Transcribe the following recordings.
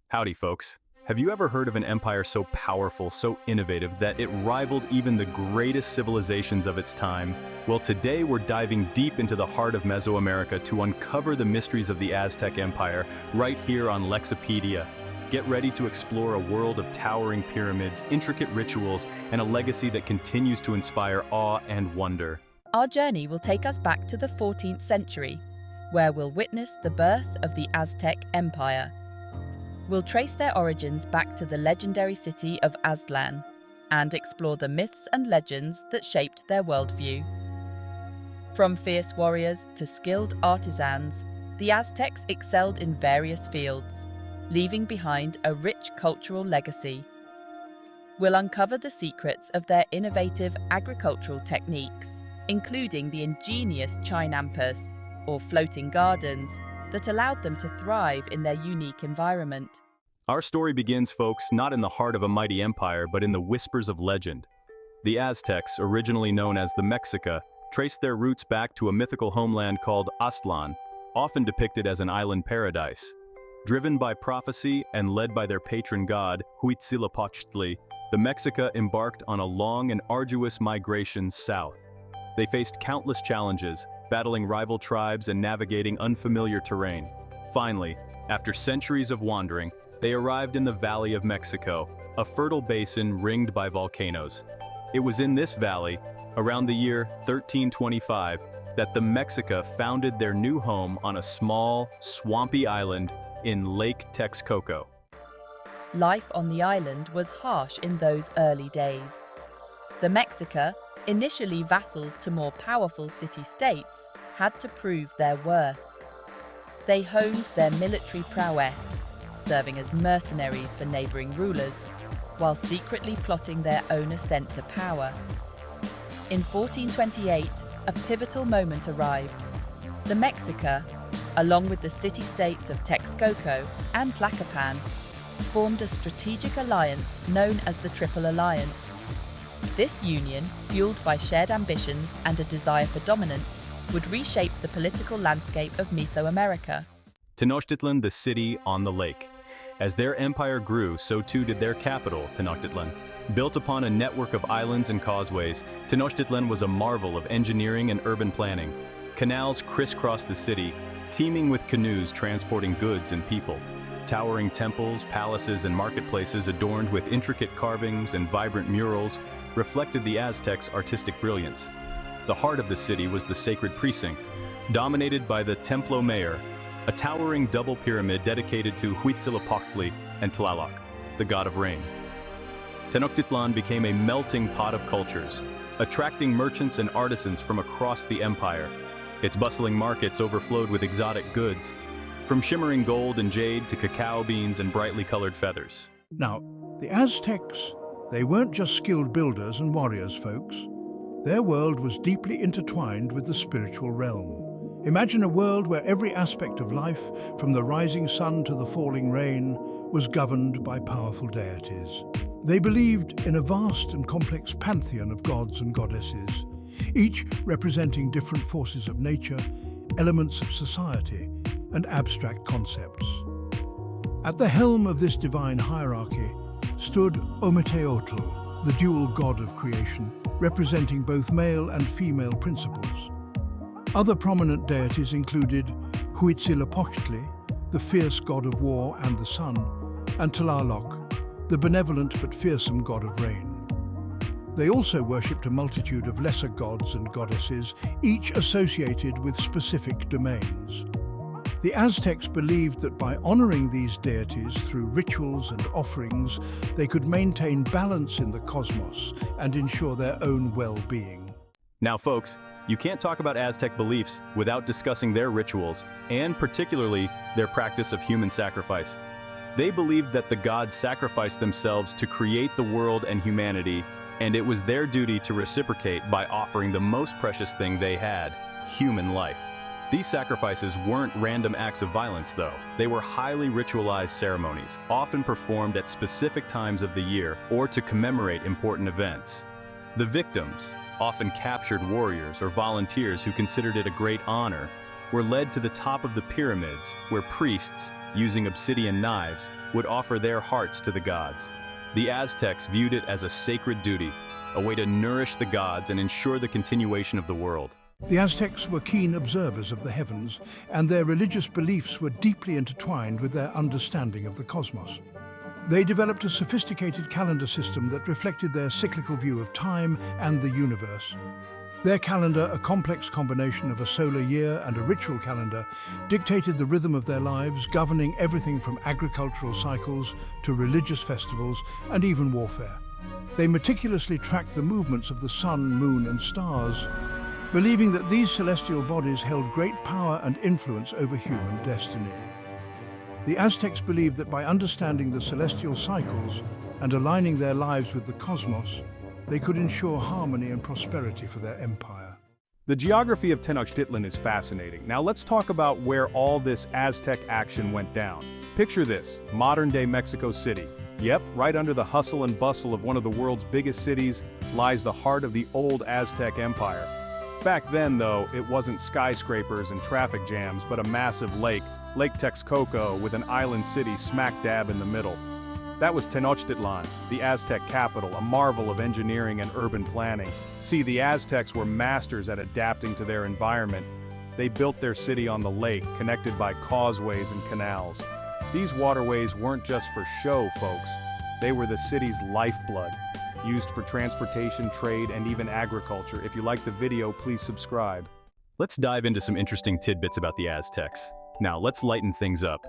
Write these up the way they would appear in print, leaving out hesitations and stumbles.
Howdy, folks. Have you ever heard of an empire so powerful, so innovative, that it rivaled even the greatest civilizations of its time? Well, today we're diving deep into the heart of Mesoamerica to uncover the mysteries of the Aztec Empire, right here on Lexopedia. Get ready to explore a world of towering pyramids, intricate rituals, and a legacy that continues to inspire awe and wonder. Our journey will take us back to the 14th century, where we'll witness the birth of the Aztec Empire. We'll trace their origins back to the legendary city of Aztlan and explore the myths and legends that shaped their worldview. From fierce warriors to skilled artisans, the Aztecs excelled in various fields, leaving behind a rich cultural legacy. We'll uncover the secrets of their innovative agricultural techniques, including the ingenious chinampas, or floating gardens, that allowed them to thrive in their unique environment. Our story begins, folks, not in the heart of a mighty empire, but in the whispers of legend. The Aztecs, originally known as the Mexica, traced their roots back to a mythical homeland called Aztlan, often depicted as an island paradise. Driven by prophecy and led by their patron god, Huitzilopochtli, the Mexica embarked on a long and arduous migration south. They faced countless challenges, battling rival tribes and navigating unfamiliar terrain. Finally, after centuries of wandering, they arrived in the Valley of Mexico, a fertile basin ringed by volcanoes. It was in this valley, around the year 1325, that the Mexica founded their new home on a small, swampy island in Lake Texcoco. Life on the island was harsh in those early days. The Mexica, initially vassals to more powerful city-states, had to prove their worth. They honed their military prowess, serving as mercenaries for neighboring rulers, while secretly plotting their own ascent to power. In 1428, a pivotal moment arrived. The Mexica, along with the city-states of Texcoco and Tlacopan, formed a strategic alliance known as the Triple Alliance. This union, fueled by shared ambitions and a desire for dominance, would reshape the political landscape of Mesoamerica. Tenochtitlan, the city on the lake. As their empire grew, so too did their capital, Tenochtitlan. Built upon a network of islands and causeways, Tenochtitlan was a marvel of engineering and urban planning. Canals crisscrossed the city, teeming with canoes transporting goods and people. Towering temples, palaces, and marketplaces adorned with intricate carvings and vibrant murals reflected the Aztecs' artistic brilliance. The heart of the city was the sacred precinct, dominated by the Templo Mayor, a towering double pyramid dedicated to Huitzilopochtli and Tlaloc, the god of rain. Tenochtitlan became a melting pot of cultures, attracting merchants and artisans from across the empire. Its bustling markets overflowed with exotic goods, from shimmering gold and jade to cacao beans and brightly colored feathers. Now, the Aztecs, they weren't just skilled builders and warriors, folks. Their world was deeply intertwined with the spiritual realm. Imagine a world where every aspect of life, from the rising sun to the falling rain, was governed by powerful deities. They believed in a vast and complex pantheon of gods and goddesses, each representing different forces of nature, elements of society, and abstract concepts. At the helm of this divine hierarchy stood Ometeotl, the dual god of creation, representing both male and female principles. Other prominent deities included Huitzilopochtli, the fierce god of war and the sun, and Tlaloc, the benevolent but fearsome god of rain. They also worshipped a multitude of lesser gods and goddesses, each associated with specific domains. The Aztecs believed that by honoring these deities through rituals and offerings, they could maintain balance in the cosmos and ensure their own well-being. Now, folks, you can't talk about Aztec beliefs without discussing their rituals, and particularly their practice of human sacrifice. They believed that the gods sacrificed themselves to create the world and humanity, and it was their duty to reciprocate by offering the most precious thing they had, human life. These sacrifices weren't random acts of violence, though. They were highly ritualized ceremonies, often performed at specific times of the year or to commemorate important events. The victims, often captured warriors or volunteers who considered it a great honor, were led to the top of the pyramids, where priests, using obsidian knives, would offer their hearts to the gods. The Aztecs viewed it as a sacred duty, a way to nourish the gods and ensure the continuation of the world. The Aztecs were keen observers of the heavens, and their religious beliefs were deeply intertwined with their understanding of the cosmos. They developed a sophisticated calendar system that reflected their cyclical view of time and the universe. Their calendar, a complex combination of a solar year and a ritual calendar, dictated the rhythm of their lives, governing everything from agricultural cycles to religious festivals and even warfare. They meticulously tracked the movements of the sun, moon, and stars, believing that these celestial bodies held great power and influence over human destiny. The Aztecs believed that by understanding the celestial cycles and aligning their lives with the cosmos, they could ensure harmony and prosperity for their empire. The geography of Tenochtitlan is fascinating. Now let's talk about where all this Aztec action went down. Picture this, modern-day Mexico City. Yep, right under the hustle and bustle of one of the world's biggest cities lies the heart of the old Aztec Empire. Back then, though, it wasn't skyscrapers and traffic jams, but a massive lake, Lake Texcoco, with an island city smack dab in the middle. That was Tenochtitlan, the Aztec capital, a marvel of engineering and urban planning. See, the Aztecs were masters at adapting to their environment. They built their city on the lake, connected by causeways and canals. These waterways weren't just for show, folks. They were the city's lifeblood, used for transportation, trade, and even agriculture. If you like the video, please subscribe. Let's dive into some interesting tidbits about the Aztecs. Now, let's lighten things up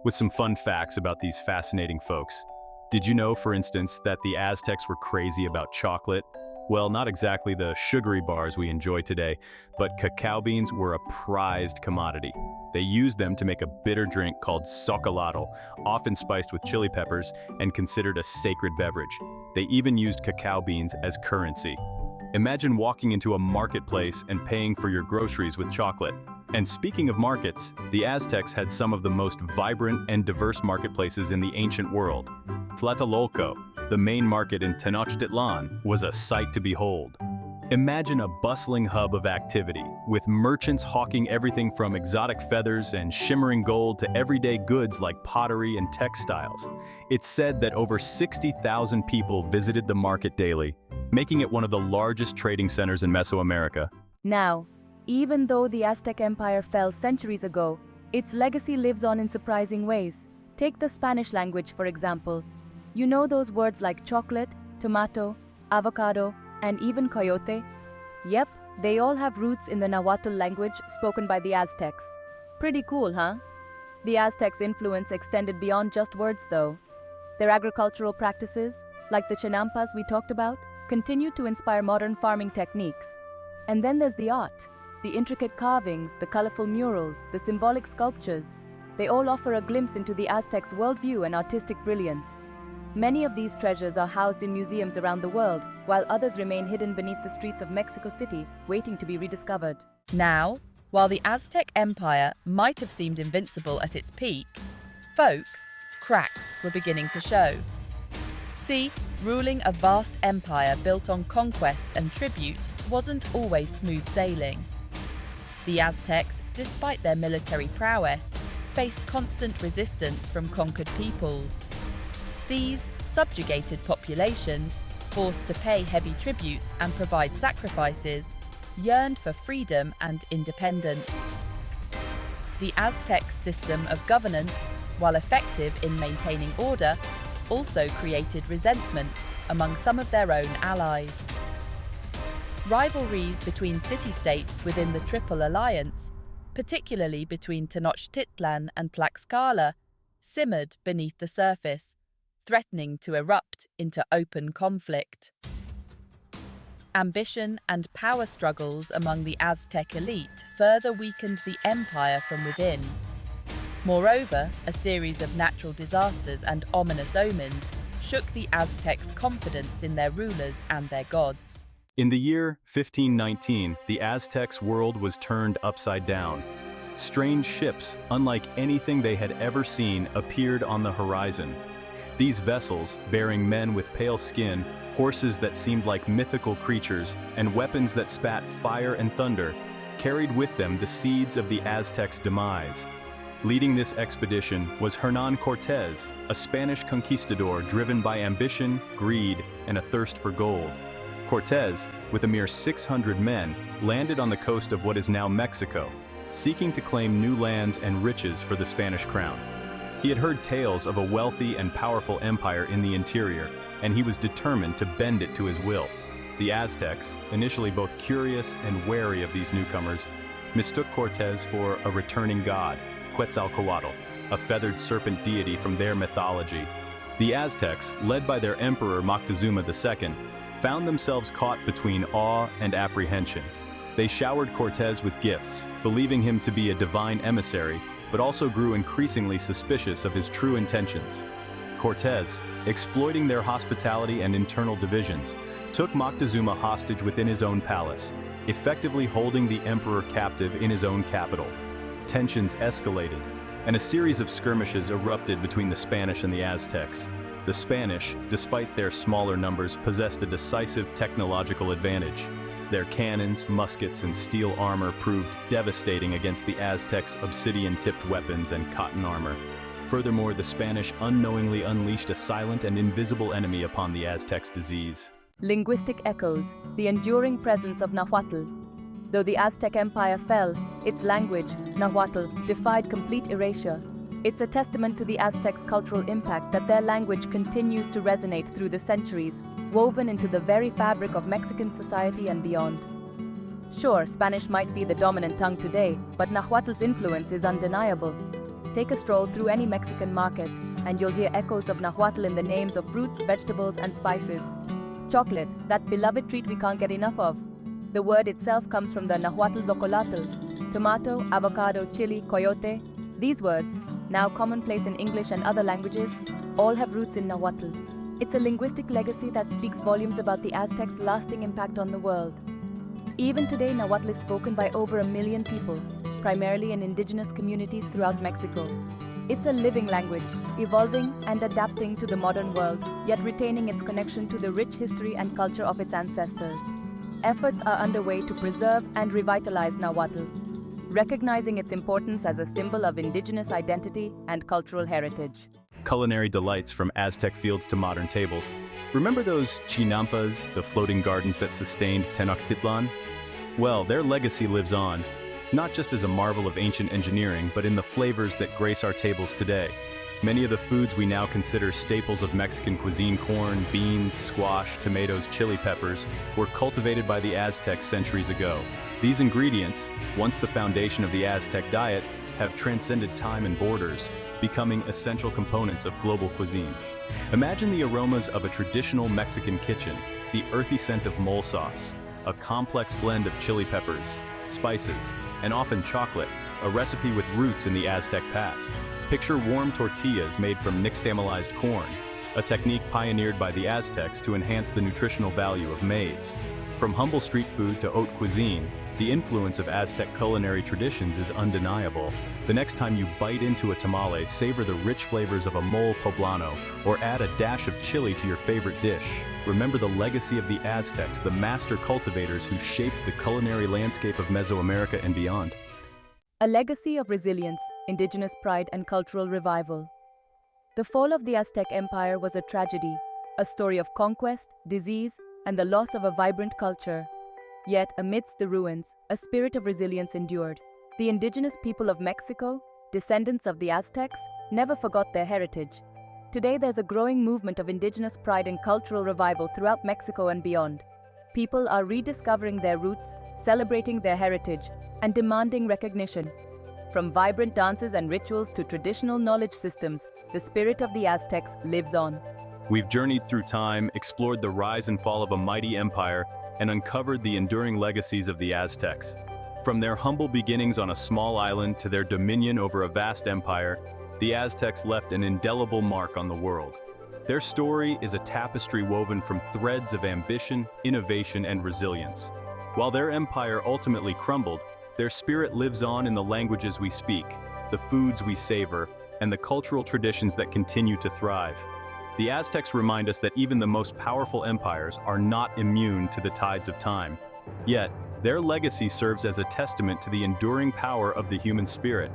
with some fun facts about these fascinating folks. Did you know, for instance, that the Aztecs were crazy about chocolate? Well, not exactly the sugary bars we enjoy today, but cacao beans were a prized commodity. They used them to make a bitter drink called socolado, often spiced with chili peppers and considered a sacred beverage. They even used cacao beans as currency. Imagine walking into a marketplace and paying for your groceries with chocolate. And speaking of markets, the Aztecs had some of the most vibrant and diverse marketplaces in the ancient world. Tlatelolco, the main market in Tenochtitlan, was a sight to behold. Imagine a bustling hub of activity, with merchants hawking everything from exotic feathers and shimmering gold to everyday goods like pottery and textiles. It's said that over 60,000 people visited the market daily, making it one of the largest trading centers in Mesoamerica. Now, even though the Aztec Empire fell centuries ago, its legacy lives on in surprising ways. Take the Spanish language, for example. You know those words like chocolate, tomato, avocado, and even coyote? Yep, they all have roots in the Nahuatl language spoken by the Aztecs. Pretty cool, huh? The Aztecs' influence extended beyond just words, though. Their agricultural practices, like the chinampas we talked about, continue to inspire modern farming techniques. And then there's the art. The intricate carvings, the colorful murals, the symbolic sculptures. They all offer a glimpse into the Aztecs' worldview and artistic brilliance. Many of these treasures are housed in museums around the world, while others remain hidden beneath the streets of Mexico City, waiting to be rediscovered. Now, while the Aztec Empire might have seemed invincible at its peak, cracks were beginning to show. See, ruling a vast empire built on conquest and tribute wasn't always smooth sailing. The Aztecs, despite their military prowess, faced constant resistance from conquered peoples. These subjugated populations, forced to pay heavy tributes and provide sacrifices, yearned for freedom and independence. The Aztec system of governance, while effective in maintaining order, also created resentment among some of their own allies. Rivalries between city-states within the Triple Alliance, particularly between Tenochtitlan and Tlaxcala, simmered beneath the surface, threatening to erupt into open conflict. Ambition and power struggles among the Aztec elite further weakened the empire from within. Moreover, a series of natural disasters and ominous omens shook the Aztecs' confidence in their rulers and their gods. In the year 1519, the Aztecs' world was turned upside down. Strange ships, unlike anything they had ever seen, appeared on the horizon. These vessels, bearing men with pale skin, horses that seemed like mythical creatures, and weapons that spat fire and thunder, carried with them the seeds of the Aztecs' demise. Leading this expedition was Hernán Cortés, a Spanish conquistador driven by ambition, greed, and a thirst for gold. Cortés, with a mere 600 men, landed on the coast of what is now Mexico, seeking to claim new lands and riches for the Spanish crown. He had heard tales of a wealthy and powerful empire in the interior, and he was determined to bend it to his will. The Aztecs, initially both curious and wary of these newcomers, mistook Cortés for a returning god, Quetzalcoatl, a feathered serpent deity from their mythology. The Aztecs, led by their emperor Moctezuma II, found themselves caught between awe and apprehension. They showered Cortés with gifts, believing him to be a divine emissary, but also grew increasingly suspicious of his true intentions. Cortés, exploiting their hospitality and internal divisions, took Moctezuma hostage within his own palace, effectively holding the emperor captive in his own capital. Tensions escalated, and a series of skirmishes erupted between the Spanish and the Aztecs. The Spanish, despite their smaller numbers, possessed a decisive technological advantage. Their cannons, muskets, and steel armor proved devastating against the Aztecs' obsidian-tipped weapons and cotton armor. Furthermore, the Spanish unknowingly unleashed a silent and invisible enemy upon the Aztecs' disease. Linguistic echoes, the enduring presence of Nahuatl. Though the Aztec Empire fell, its language, Nahuatl, defied complete erasure. It's a testament to the Aztecs' cultural impact that their language continues to resonate through the centuries, woven into the very fabric of Mexican society and beyond. Sure, Spanish might be the dominant tongue today, but Nahuatl's influence is undeniable. Take a stroll through any Mexican market, and you'll hear echoes of Nahuatl in the names of fruits, vegetables, and spices. Chocolate, that beloved treat we can't get enough of. The word itself comes from the Nahuatl Zocolatl. Tomato, avocado, chili, coyote. These words, now commonplace in English and other languages, all have roots in Nahuatl. It's a linguistic legacy that speaks volumes about the Aztecs' lasting impact on the world. Even today, Nahuatl is spoken by over 1 million people, primarily in indigenous communities throughout Mexico. It's a living language, evolving and adapting to the modern world, yet retaining its connection to the rich history and culture of its ancestors. Efforts are underway to preserve and revitalize Nahuatl, recognizing its importance as a symbol of indigenous identity and cultural heritage. Culinary delights from Aztec fields to modern tables. Remember those chinampas, the floating gardens that sustained Tenochtitlan? Well, their legacy lives on, not just as a marvel of ancient engineering, but in the flavors that grace our tables today. Many of the foods we now consider staples of Mexican cuisine, corn, beans, squash, tomatoes, chili peppers, were cultivated by the Aztecs centuries ago. These ingredients, once the foundation of the Aztec diet, have transcended time and borders, becoming essential components of global cuisine. Imagine the aromas of a traditional Mexican kitchen, the earthy scent of mole sauce, a complex blend of chili peppers, spices, and often chocolate, a recipe with roots in the Aztec past. Picture warm tortillas made from nixtamalized corn, a technique pioneered by the Aztecs to enhance the nutritional value of maize. From humble street food to haute cuisine, the influence of Aztec culinary traditions is undeniable. The next time you bite into a tamale, savor the rich flavors of a mole poblano, or add a dash of chili to your favorite dish. Remember the legacy of the Aztecs, the master cultivators who shaped the culinary landscape of Mesoamerica and beyond. A legacy of resilience, indigenous pride, and cultural revival. The fall of the Aztec Empire was a tragedy, a story of conquest, disease, and the loss of a vibrant culture. Yet, amidst the ruins, a spirit of resilience endured. The indigenous people of Mexico, descendants of the Aztecs, never forgot their heritage. Today, there's a growing movement of indigenous pride and cultural revival throughout Mexico and beyond. People are rediscovering their roots, celebrating their heritage, and demanding recognition. From vibrant dances and rituals to traditional knowledge systems, the spirit of the Aztecs lives on. We've journeyed through time, explored the rise and fall of a mighty empire, and uncovered the enduring legacies of the Aztecs. From their humble beginnings on a small island to their dominion over a vast empire, the Aztecs left an indelible mark on the world. Their story is a tapestry woven from threads of ambition, innovation, and resilience. While their empire ultimately crumbled, their spirit lives on in the languages we speak, the foods we savor, and the cultural traditions that continue to thrive. The Aztecs remind us that even the most powerful empires are not immune to the tides of time. Yet, their legacy serves as a testament to the enduring power of the human spirit.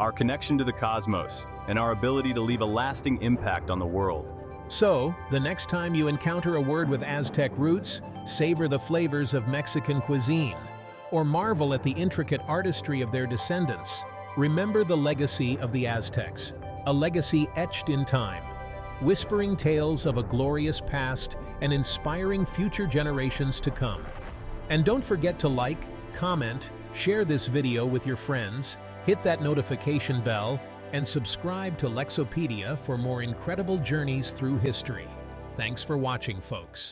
our connection to the cosmos, and our ability to leave a lasting impact on the world. So, the next time you encounter a word with Aztec roots, savor the flavors of Mexican cuisine, or marvel at the intricate artistry of their descendants. Remember the legacy of the Aztecs, a legacy etched in time, whispering tales of a glorious past and inspiring future generations to come. And don't forget to like, comment, share this video with your friends, hit that notification bell, and subscribe to Lexopedia for more incredible journeys through history. Thanks for watching, folks.